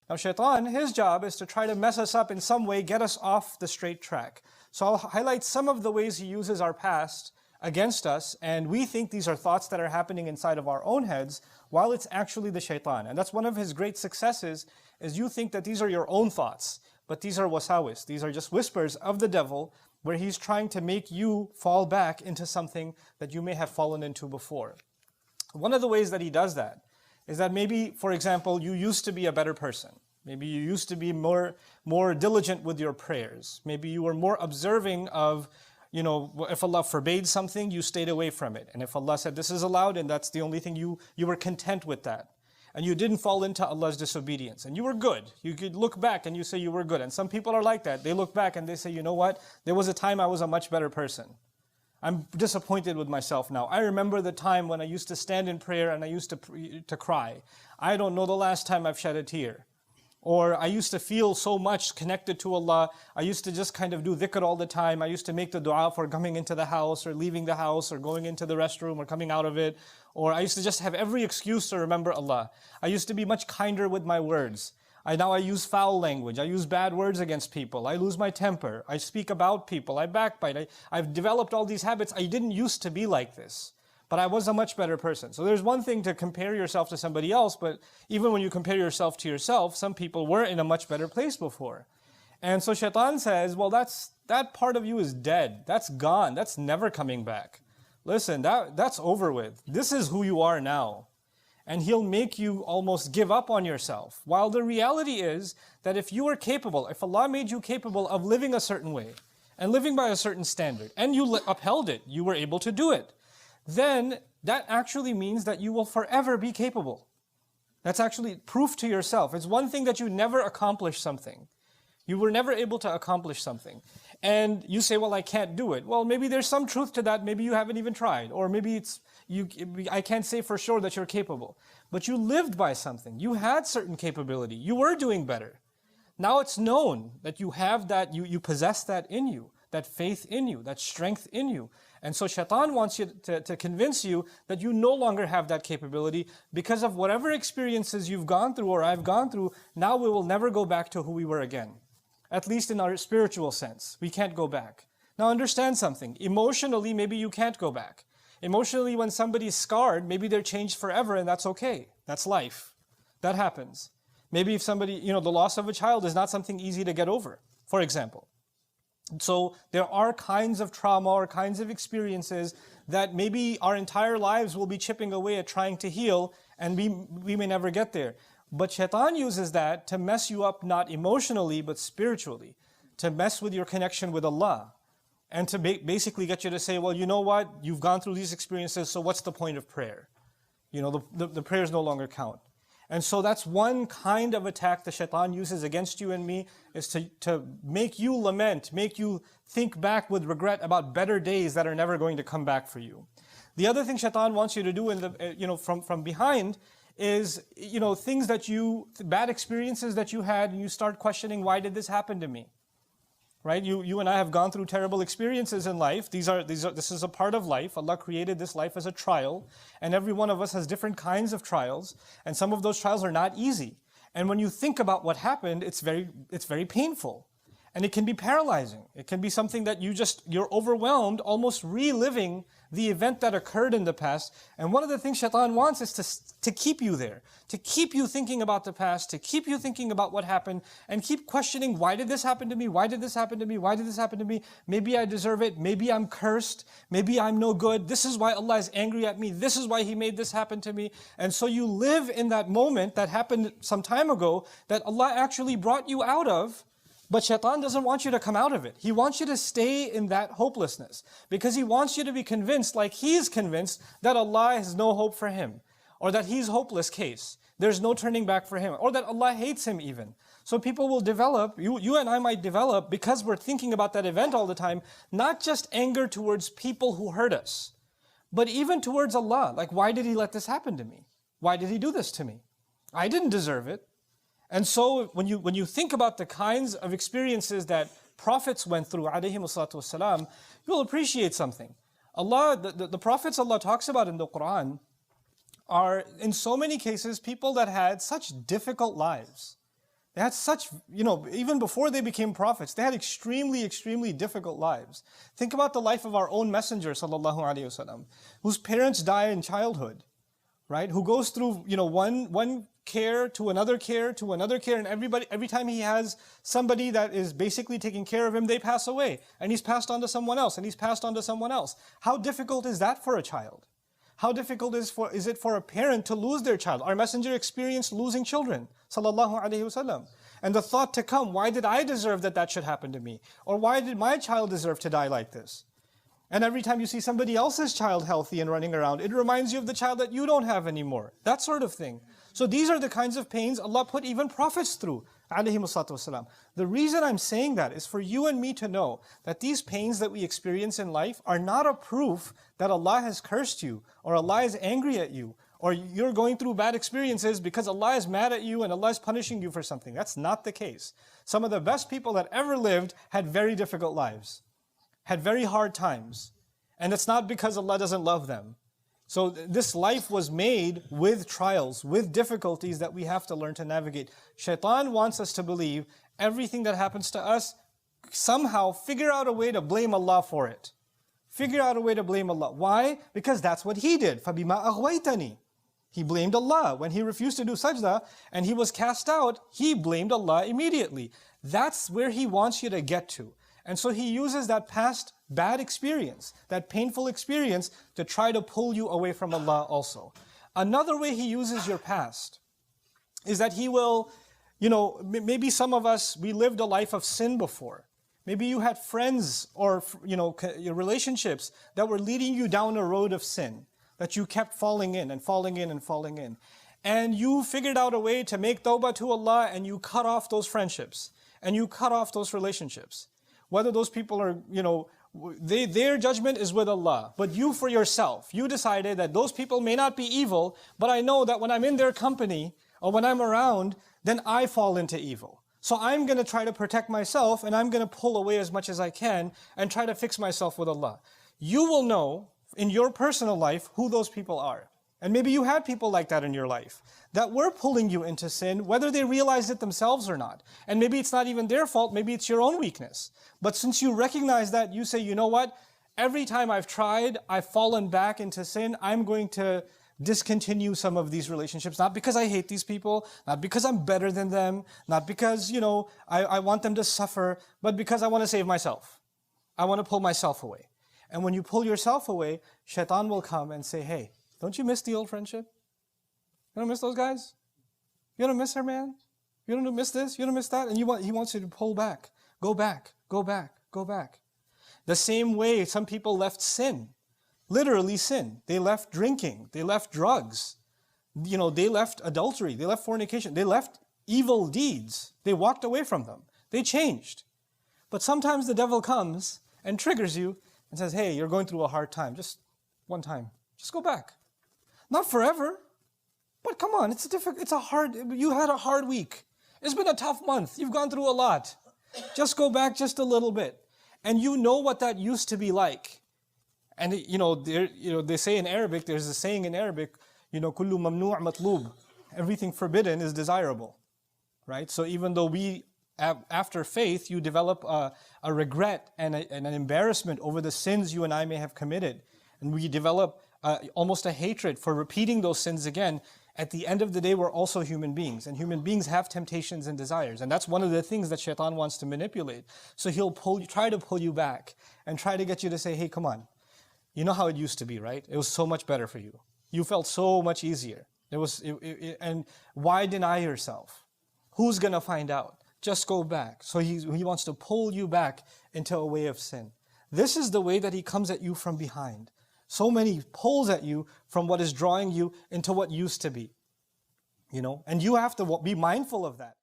Now shaitan, his job is to try to mess us up in some way, get us off the straight track. So I'll highlight some of the ways he uses our past against us, and we think these are thoughts that are happening inside of our own heads, while it's actually the shaitan. And that's one of his great successes, is you think that these are your own thoughts, but these are wasawis. These are just whispers of the devil, where he's trying to make you fall back into something that you may have fallen into before. One of the ways that he does that is that maybe, for example, you used to be a better person. Maybe you used to be more diligent with your prayers. Maybe you were more observing of, if Allah forbade something, you stayed away from it. And if Allah said this is allowed, and that's the only thing, you were content with that. And you didn't fall into Allah's disobedience. And you were good. You could look back and you say you were good. And some people are like that. They look back and they say, you know what? There was a time I was a much better person. I'm disappointed with myself now. I remember the time when I used to stand in prayer and I used to cry. I don't know the last time I've shed a tear. Or I used to feel so much connected to Allah. I used to just kind of do dhikr all the time. I used to make the dua for coming into the house or leaving the house or going into the restroom or coming out of it. Or I used to just have every excuse to remember Allah. I used to be much kinder with my words. Now I use foul language. I use bad words against people. I lose my temper. I speak about people. I backbite. I've developed all these habits. I didn't used to be like this. But I was a much better person. So there's one thing to compare yourself to somebody else, but even when you compare yourself to yourself, some people were in a much better place before. And so shaitan says, well, that part of you is dead. That's gone. That's never coming back. Listen, that's over with. This is who you are now. And he'll make you almost give up on yourself. While the reality is that if you were capable, if Allah made you capable of living a certain way, and living by a certain standard, and you upheld it, you were able to do it, then that actually means that you will forever be capable. That's actually proof to yourself. It's one thing that you never accomplish something. You were never able to accomplish something. And you say, well, I can't do it. Well, maybe there's some truth to that. Maybe you haven't even tried. Or maybe I can't say for sure that you're capable. But you lived by something. You had certain capability. You were doing better. Now it's known that you have that, you possess that in you, that faith in you, that strength in you. And so shaitan wants you to convince you that you no longer have that capability because of whatever experiences you've gone through or I've gone through. Now we will never go back to who we were again. At least in our spiritual sense, we can't go back. Now understand something. Emotionally, maybe you can't go back. Emotionally, when somebody's scarred, maybe they're changed forever and that's okay. That's life. That happens. Maybe if somebody, the loss of a child is not something easy to get over, for example. So there are kinds of trauma or kinds of experiences that maybe our entire lives will be chipping away at trying to heal, and we may never get there. But shaitan uses that to mess you up not emotionally but spiritually, to mess with your connection with Allah, and to basically get you to say, well, you know what, you've gone through these experiences, so what's the point of prayer? The prayers no longer count. And so that's one kind of attack the shaitan uses against you and me, is to make you lament, make you think back with regret about better days that are never going to come back for you. The other thing shaitan wants you to do from behind is, things bad experiences that you had, and you start questioning, why did this happen to me? Right? You and I have gone through terrible experiences in life. This is a part of life. Allah created this life as a trial, and every one of us has different kinds of trials, and some of those trials are not easy. And when you think about what happened, it's very painful. And it can be paralyzing. It can be something that you're overwhelmed, almost reliving the event that occurred in the past. And one of the things shaitan wants is to keep you there, to keep you thinking about the past, to keep you thinking about what happened, and keep questioning, why did this happen to me? Why did this happen to me? Why did this happen to me? Maybe I deserve it. Maybe I'm cursed. Maybe I'm no good. This is why Allah is angry at me. This is why He made this happen to me. And so you live in that moment that happened some time ago that Allah actually brought you out of. But shaitan doesn't want you to come out of it. He wants you to stay in that hopelessness, because he wants you to be convinced, like he is convinced, that Allah has no hope for him, or that he's hopeless case. There's no turning back for him, or that Allah hates him even. So people will develop, you and I might develop, because we're thinking about that event all the time, not just anger towards people who hurt us, but even towards Allah. Like, why did He let this happen to me? Why did He do this to me? I didn't deserve it. And so when you think about the kinds of experiences that prophets went through, ﷺ, you'll appreciate something. The prophets Allah talks about in the Quran are in so many cases people that had such difficult lives. They had such, even before they became prophets, they had extremely, extremely difficult lives. Think about the life of our own messenger, sallallahu alaihi wasallam, whose parents die in childhood, right? Who goes through, one care to another care to another care, and every time he has somebody that is basically taking care of him, they pass away, and he's passed on to someone else, and he's passed on to someone else. How difficult is that for a child? How difficult is it for a parent to lose their child? Our messenger experienced losing children, sallallahu alaihi wasallam. And the thought to come, why did I deserve that should happen to me? Or why did my child deserve to die like this? And every time you see somebody else's child healthy and running around, it reminds you of the child that you don't have anymore. That sort of thing. So these are the kinds of pains Allah put even prophets through, alayhimu salatu wasalam. The reason I'm saying that is for you and me to know that these pains that we experience in life are not a proof that Allah has cursed you, or Allah is angry at you, or you're going through bad experiences because Allah is mad at you and Allah is punishing you for something. That's not the case. Some of the best people that ever lived had very difficult lives, had very hard times. And it's not because Allah doesn't love them. So this life was made with trials, with difficulties that we have to learn to navigate. Shaitan wants us to believe everything that happens to us, somehow figure out a way to blame Allah for it. Figure out a way to blame Allah. Why? Because that's what he did. فَبِمَا أَغْوَيْتَنِي. He blamed Allah. When he refused to do sajda and he was cast out, he blamed Allah immediately. That's where he wants you to get to. And so he uses that past bad experience, that painful experience, to try to pull you away from Allah also. Another way he uses your past is that he will, maybe some of us, we lived a life of sin before. Maybe you had friends or, your relationships that were leading you down a road of sin, that you kept falling in and falling in and falling in. And you figured out a way to make tawbah to Allah, and you cut off those friendships, and you cut off those relationships. Whether those people are, their judgment is with Allah. But you for yourself, you decided that those people may not be evil, but I know that when I'm in their company or when I'm around, then I fall into evil. So I'm going to try to protect myself, and I'm going to pull away as much as I can and try to fix myself with Allah. You will know in your personal life who those people are. And maybe you had people like that in your life that were pulling you into sin, whether they realized it themselves or not. And maybe it's not even their fault, maybe it's your own weakness. But since you recognize that, you say, you know what? Every time I've tried, I've fallen back into sin, I'm going to discontinue some of these relationships, not because I hate these people, not because I'm better than them, not because, I want them to suffer, but because I want to save myself. I want to pull myself away. And when you pull yourself away, shaitan will come and say, hey, don't you miss the old friendship? You don't miss those guys? You don't miss her, man? You don't miss this? You don't miss that? And he wants you to pull back. Go back, go back, go back. The same way some people left sin. Literally sin. They left drinking. They left drugs. They left adultery. They left fornication. They left evil deeds. They walked away from them. They changed. But sometimes the devil comes and triggers you and says, hey, you're going through a hard time. Just one time. Just go back. Not forever. But come on, you had a hard week. It's been a tough month. You've gone through a lot. Just go back just a little bit. And you know what that used to be like. And they say in Arabic, there's a saying in Arabic, kullu mamnu' matlub. Everything forbidden is desirable. Right? So even though after faith, you develop a regret and an embarrassment over the sins you and I may have committed. And we develop almost a hatred for repeating those sins again. At the end of the day, we're also human beings. And human beings have temptations and desires. And that's one of the things that shaitan wants to manipulate. So he'll try to pull you back and try to get you to say, hey, come on. You know how it used to be, right? It was so much better for you. You felt so much easier. And why deny yourself? Who's going to find out? Just go back. So he wants to pull you back into a way of sin. This is the way that he comes at you from behind. So many pulls at you from what is drawing you into what used to be. And you have to be mindful of that.